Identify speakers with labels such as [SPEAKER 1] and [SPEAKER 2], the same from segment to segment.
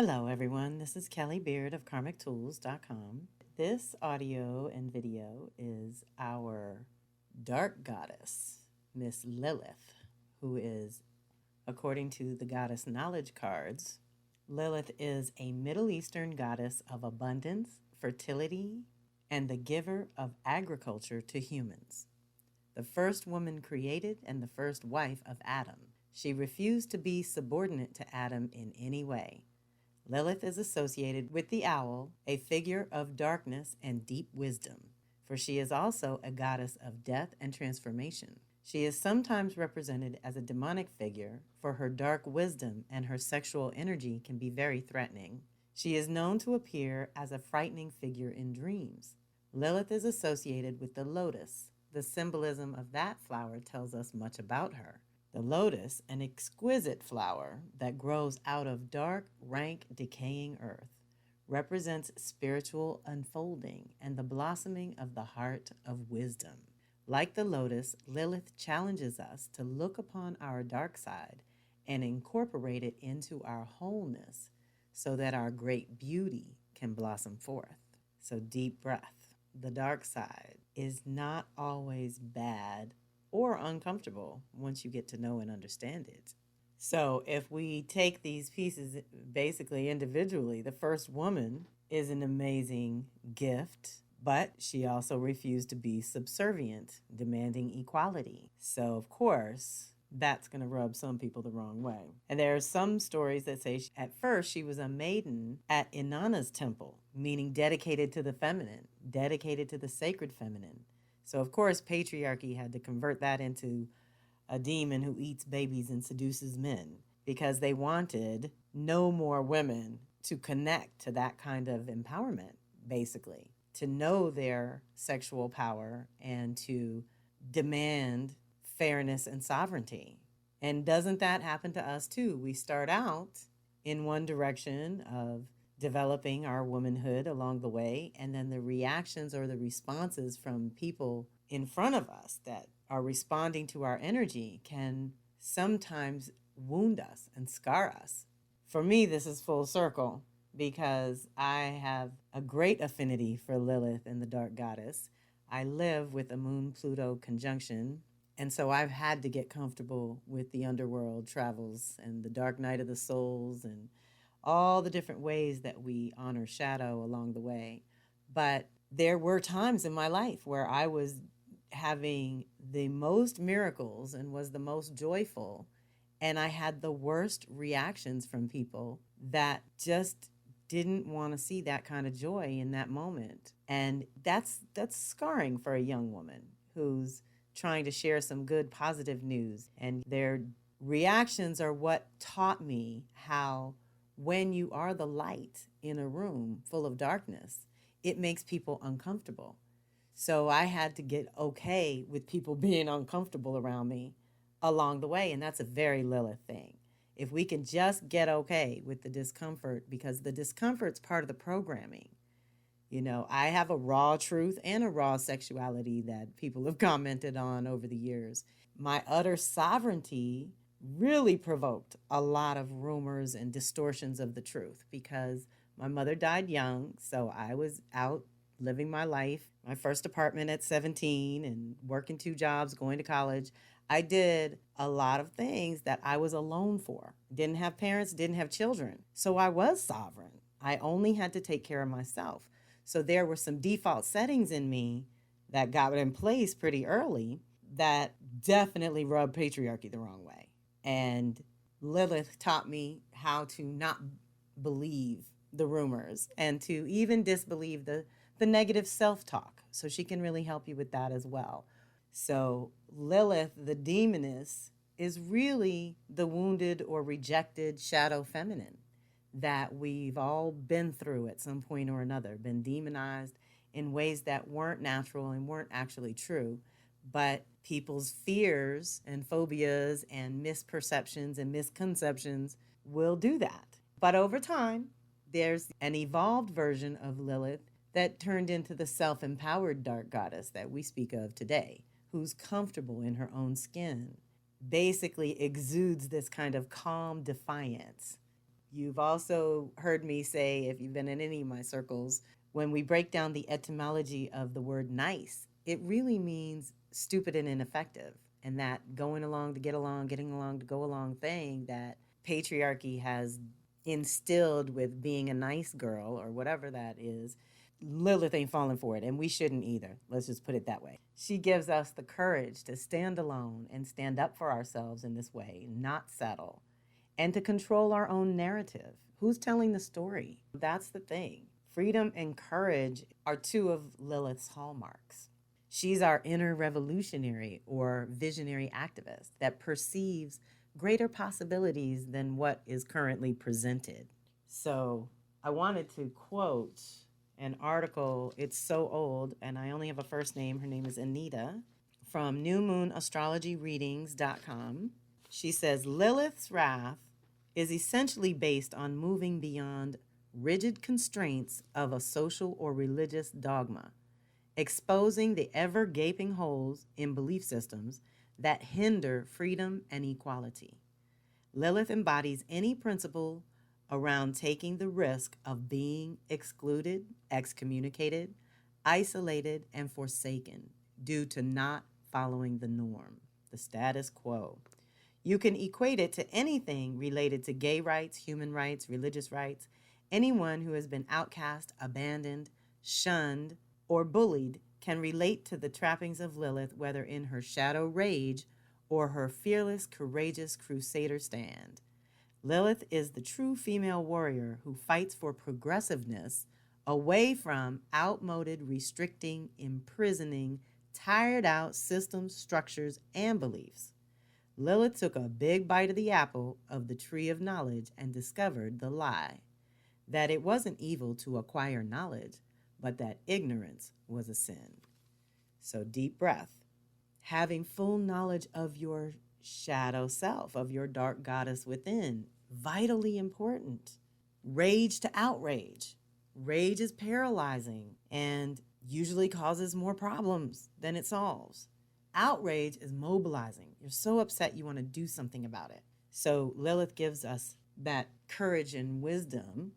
[SPEAKER 1] Hello, everyone. This is Kelly Beard of KarmicTools.com. This audio and video is our dark goddess, Miss Lilith, who is, according to the goddess knowledge cards, Lilith is a Middle Eastern goddess of abundance, fertility, and the giver of agriculture to humans. The first woman created and the first wife of Adam. She refused to be subordinate to Adam in any way. Lilith is associated with the owl, a figure of darkness and deep wisdom, for she is also a goddess of death and transformation. She is sometimes represented as a demonic figure, for her dark wisdom and her sexual energy can be very threatening. She is known to appear as a frightening figure in dreams. Lilith is associated with the lotus. The symbolism of that flower tells us much about her. The lotus, an exquisite flower that grows out of dark, rank, decaying earth, represents spiritual unfolding and the blossoming of the heart of wisdom. Like the lotus, Lilith challenges us to look upon our dark side and incorporate it into our wholeness so that our great beauty can blossom forth. So deep breath. The dark side is not always bad or uncomfortable once you get to know and understand it. So if we take these pieces basically individually, the first woman is an amazing gift, but she also refused to be subservient, demanding equality. So of course, that's going to rub some people the wrong way. And there are some stories that say at first she was a maiden at Inanna's temple, meaning dedicated to the feminine, dedicated to the sacred feminine. So, of course, patriarchy had to convert that into a demon who eats babies and seduces men because they wanted no more women to connect to that kind of empowerment, basically, to know their sexual power and to demand fairness and sovereignty. And doesn't that happen to us too? We start out in one direction of developing our womanhood along the way, and then the reactions or the responses from people in front of us that are responding to our energy can sometimes wound us and scar us. For me, this is full circle because I have a great affinity for Lilith and the dark goddess. I live with a Moon-Pluto conjunction, and so I've had to get comfortable with the underworld travels and the dark night of the souls and all the different ways that we honor shadow along the way. But there were times in my life where I was having the most miracles and was the most joyful, and I had the worst reactions from people that just didn't want to see that kind of joy in that moment. And that's scarring for a young woman who's trying to share some good positive news, and their reactions are what taught me how when you are the light in a room full of darkness, it makes people uncomfortable. So I had to get okay with people being uncomfortable around me along the way. And that's a very Lilith thing. If we can just get okay with the discomfort, because the discomfort's part of the programming. You know, I have a raw truth and a raw sexuality that people have commented on over the years. My utter sovereignty really provoked a lot of rumors and distortions of the truth because my mother died young, so I was out living my life, my first apartment at 17 and working 2 jobs, going to college. I did a lot of things that I was alone for. Didn't have parents, didn't have children. So I was sovereign. I only had to take care of myself. So there were some default settings in me that got in place pretty early that definitely rubbed patriarchy the wrong way. And Lilith taught me how to not believe the rumors and to even disbelieve the negative self-talk. So she can really help you with that as well. So Lilith, the demoness, is really the wounded or rejected shadow feminine that we've all been through at some point or another, been demonized in ways that weren't natural and weren't actually true. But people's fears and phobias and misperceptions and misconceptions will do that. But over time, there's an evolved version of Lilith that turned into the self-empowered dark goddess that we speak of today, who's comfortable in her own skin, basically exudes this kind of calm defiance. You've also heard me say, if you've been in any of my circles, when we break down the etymology of the word nice, it really means stupid and ineffective. And that going along to get along, getting along to go along thing that patriarchy has instilled with being a nice girl or whatever that is, Lilith ain't falling for it, and we shouldn't either. Let's just put it that way. She gives us the courage to stand alone and stand up for ourselves in this way, not settle, and to control our own narrative. Who's telling the story? That's the thing. Freedom and courage are two of Lilith's hallmarks. She's our inner revolutionary or visionary activist that perceives greater possibilities than what is currently presented. So I wanted to quote an article. It's so old, and I only have a first name. Her name is Anita from newmoonastrologyreadings.com. She says, Lilith's wrath is essentially based on moving beyond rigid constraints of a social or religious dogma, exposing the ever-gaping holes in belief systems that hinder freedom and equality. Lilith embodies any principle around taking the risk of being excluded, excommunicated, isolated, and forsaken due to not following the norm, the status quo. You can equate it to anything related to gay rights, human rights, religious rights. Anyone who has been outcast, abandoned, shunned, or bullied can relate to the trappings of Lilith, whether in her shadow rage or her fearless, courageous crusader stand. Lilith is the true female warrior who fights for progressiveness away from outmoded, restricting, imprisoning, tired out systems, structures, and beliefs. Lilith took a big bite of the apple of the tree of knowledge and discovered the lie, that it wasn't evil to acquire knowledge, but that ignorance was a sin. So deep breath. Having full knowledge of your shadow self, of your dark goddess within, vitally important. Rage to outrage. Rage is paralyzing and usually causes more problems than it solves. Outrage is mobilizing. You're so upset you want to do something about it. So Lilith gives us that courage and wisdom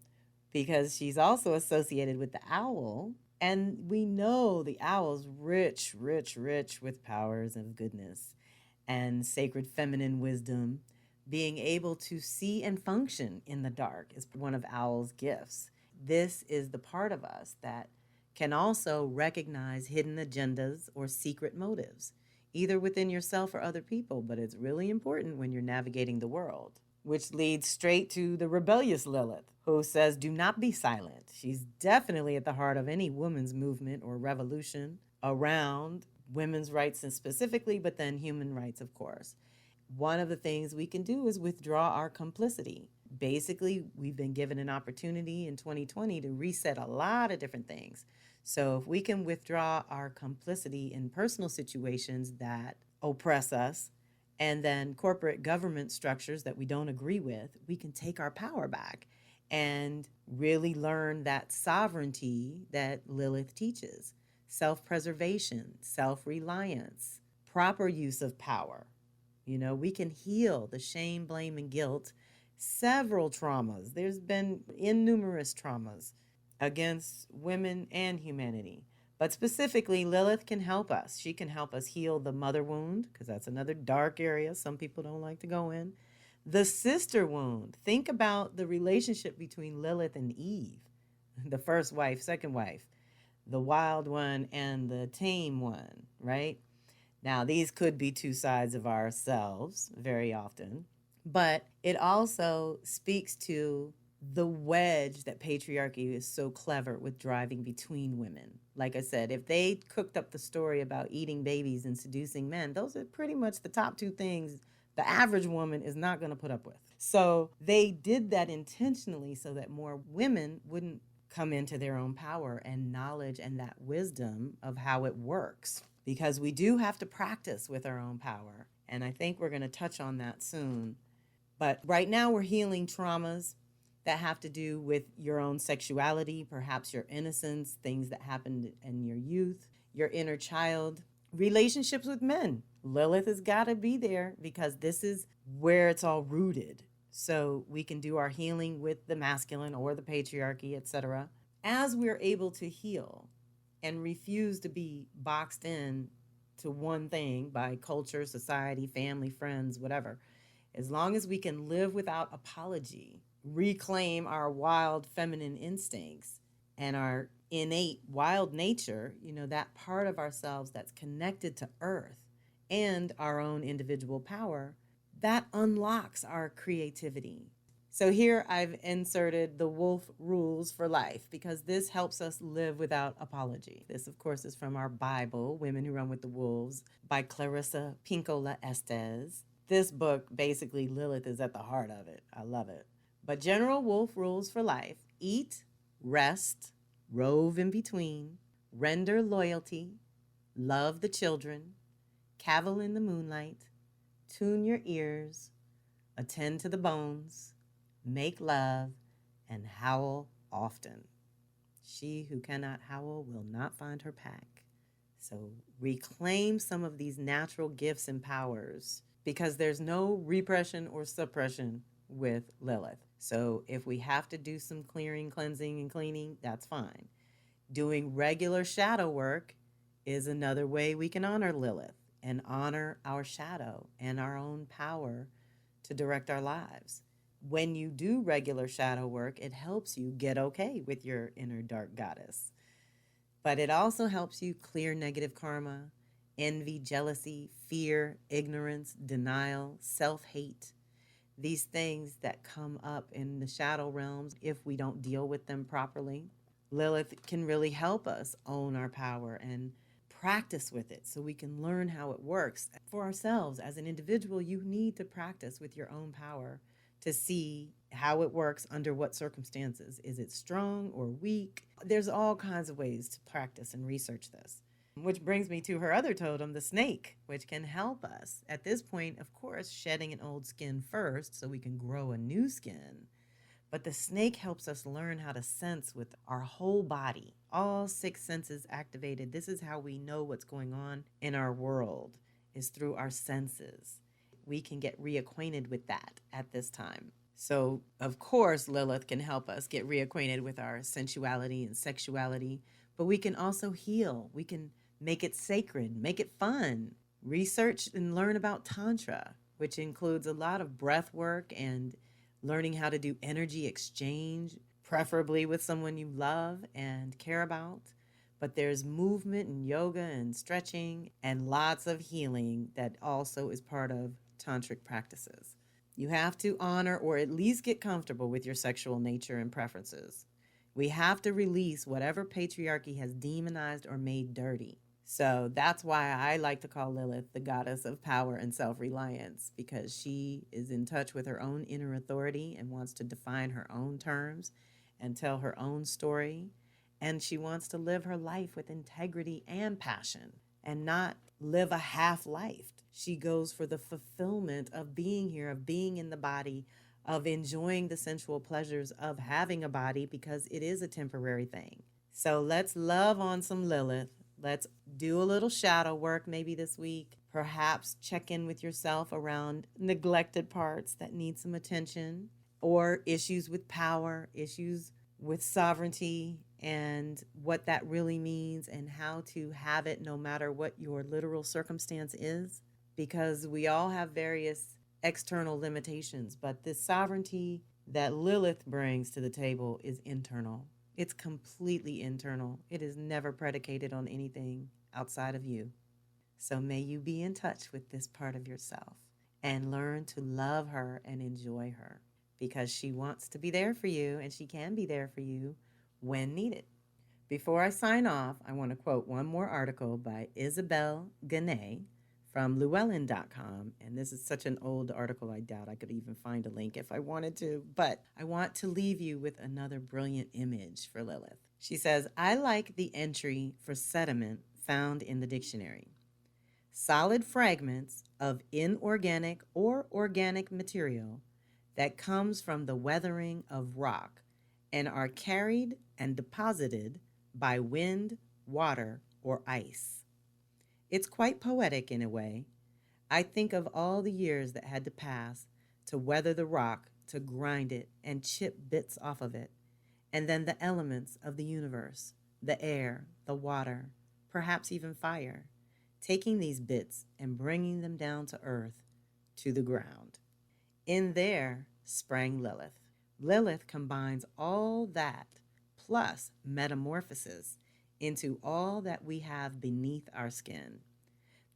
[SPEAKER 1] because she's also associated with the owl. And we know the owl's rich, rich, rich with powers of goodness and sacred feminine wisdom. Being able to see and function in the dark is one of owl's gifts. This is the part of us that can also recognize hidden agendas or secret motives, either within yourself or other people, but it's really important when you're navigating the world, which leads straight to the rebellious Lilith, who says, do not be silent. She's definitely at the heart of any women's movement or revolution around women's rights and specifically, but then human rights, of course. One of the things we can do is withdraw our complicity. Basically, we've been given an opportunity in 2020 to reset a lot of different things. So if we can withdraw our complicity in personal situations that oppress us, and then corporate government structures that we don't agree with, we can take our power back and really learn that sovereignty that Lilith teaches. Self-preservation, self-reliance, proper use of power. You know, we can heal the shame, blame, and guilt, several traumas. There's been innumerous traumas against women and humanity. But specifically, Lilith can help us. She can help us heal the mother wound, because that's another dark area some people don't like to go in. The sister wound. Think about the relationship between Lilith and Eve, the first wife, second wife, the wild one and the tame one, right? Now, these could be two sides of ourselves very often, but it also speaks to the wedge that patriarchy is so clever with driving between women. Like I said, if they cooked up the story about eating babies and seducing men, those are pretty much the top two things the average woman is not going to put up with. So they did that intentionally so that more women wouldn't come into their own power and knowledge and that wisdom of how it works. Because we do have to practice with our own power. And I think we're going to touch on that soon. But right now we're healing traumas that have to do with your own sexuality, perhaps your innocence, things that happened in your youth, your inner child, relationships with men. Lilith has got to be there because this is where it's all rooted. so we can do our healing with the masculine or the patriarchy, etc. As we're able to heal and refuse to be boxed in to one thing by culture, society, family, friends, whatever, as long as we can live without apology, reclaim our wild feminine instincts and our innate wild nature, that part of ourselves that's connected to earth and our own individual power, that unlocks our creativity. So here I've inserted the wolf rules for life because this helps us live without apology. This, of course, is from our Bible, Women Who Run with the Wolves, by Clarissa Pinkola Estes. This book, basically, Lilith is at the heart of it. I love it. But general wolf rules for life: eat, rest, rove in between, render loyalty, love the children, cavil in the moonlight, tune your ears, attend to the bones, make love, and howl often. She who cannot howl will not find her pack. So reclaim some of these natural gifts and powers, because there's no repression or suppression with Lilith. So if we have to do some clearing, cleansing, and cleaning, that's fine. Doing regular shadow work is another way we can honor Lilith and honor our shadow and our own power to direct our lives. When you do regular shadow work, it helps you get okay with your inner dark goddess. But it also helps you clear negative karma, envy, jealousy, fear, ignorance, denial, self-hate. These things that come up in the shadow realms if we don't deal with them properly. Lilith can really help us own our power and practice with it so we can learn how it works. For ourselves, as an individual, you need to practice with your own power to see how it works under what circumstances. Is it strong or weak? There's all kinds of ways to practice and research this. Which brings me to her other totem, the snake, which can help us. At this point, of course, shedding an old skin first so we can grow a new skin. But the snake helps us learn how to sense with our whole body, all 6 senses activated. This is how we know what's going on in our world, is through our senses. We can get reacquainted with that at this time. So, of course, Lilith can help us get reacquainted with our sensuality and sexuality, but we can also heal. We can make it sacred, make it fun. Research and learn about Tantra, which includes a lot of breath work and learning how to do energy exchange, preferably with someone you love and care about. But there's movement and yoga and stretching and lots of healing that also is part of tantric practices. You have to honor or at least get comfortable with your sexual nature and preferences. We have to release whatever patriarchy has demonized or made dirty. So that's why I like to call Lilith the goddess of power and self-reliance, because she is in touch with her own inner authority and wants to define her own terms and tell her own story. And she wants to live her life with integrity and passion and not live a half life. She goes for the fulfillment of being here, of being in the body, of enjoying the sensual pleasures of having a body, because it is a temporary thing. So let's love on some Lilith. Let's do a little shadow work maybe this week. Perhaps check in with yourself around neglected parts that need some attention, or issues with power, issues with sovereignty, and what that really means and how to have it no matter what your literal circumstance is. Because we all have various external limitations, but this sovereignty that Lilith brings to the table is internal. It's completely internal. It is never predicated on anything outside of you. So may you be in touch with this part of yourself and learn to love her and enjoy her, because she wants to be there for you and she can be there for you when needed. Before I sign off, I want to quote one more article by Isabel Ganay from Llewellyn.com. And this is such an old article, I doubt I could even find a link if I wanted to. But I want to leave you with another brilliant image for Lilith. She says, I like the entry for sediment found in the dictionary. Solid fragments of inorganic or organic material that comes from the weathering of rock and are carried and deposited by wind, water, or ice. It's quite poetic in a way. I think of all the years that had to pass to weather the rock to grind it and chip bits off of it. And then the elements of the universe, the air, the water, perhaps even fire, taking these bits and bringing them down to earth, to the ground. In there sprang Lilith. Lilith combines all that plus metamorphosis into all that we have beneath our skin.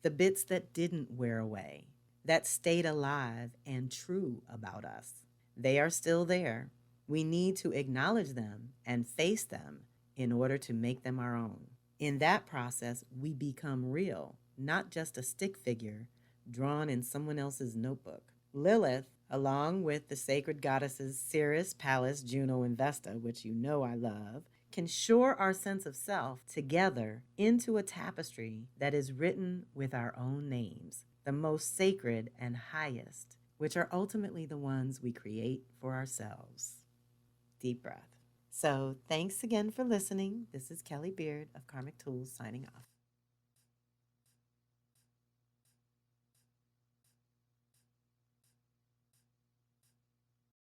[SPEAKER 1] The bits that didn't wear away, that stayed alive and true about us. They are still there. We need to acknowledge them and face them in order to make them our own. In that process, we become real, not just a stick figure drawn in someone else's notebook. Lilith, along with the sacred goddesses Ceres, Pallas, Juno, and Vesta, which you know I love, can shore our sense of self together into a tapestry that is written with our own names, the most sacred and highest, which are ultimately the ones we create for ourselves. Deep breath. So thanks again for listening. This is Kelly Beard of Karmic Tools signing off.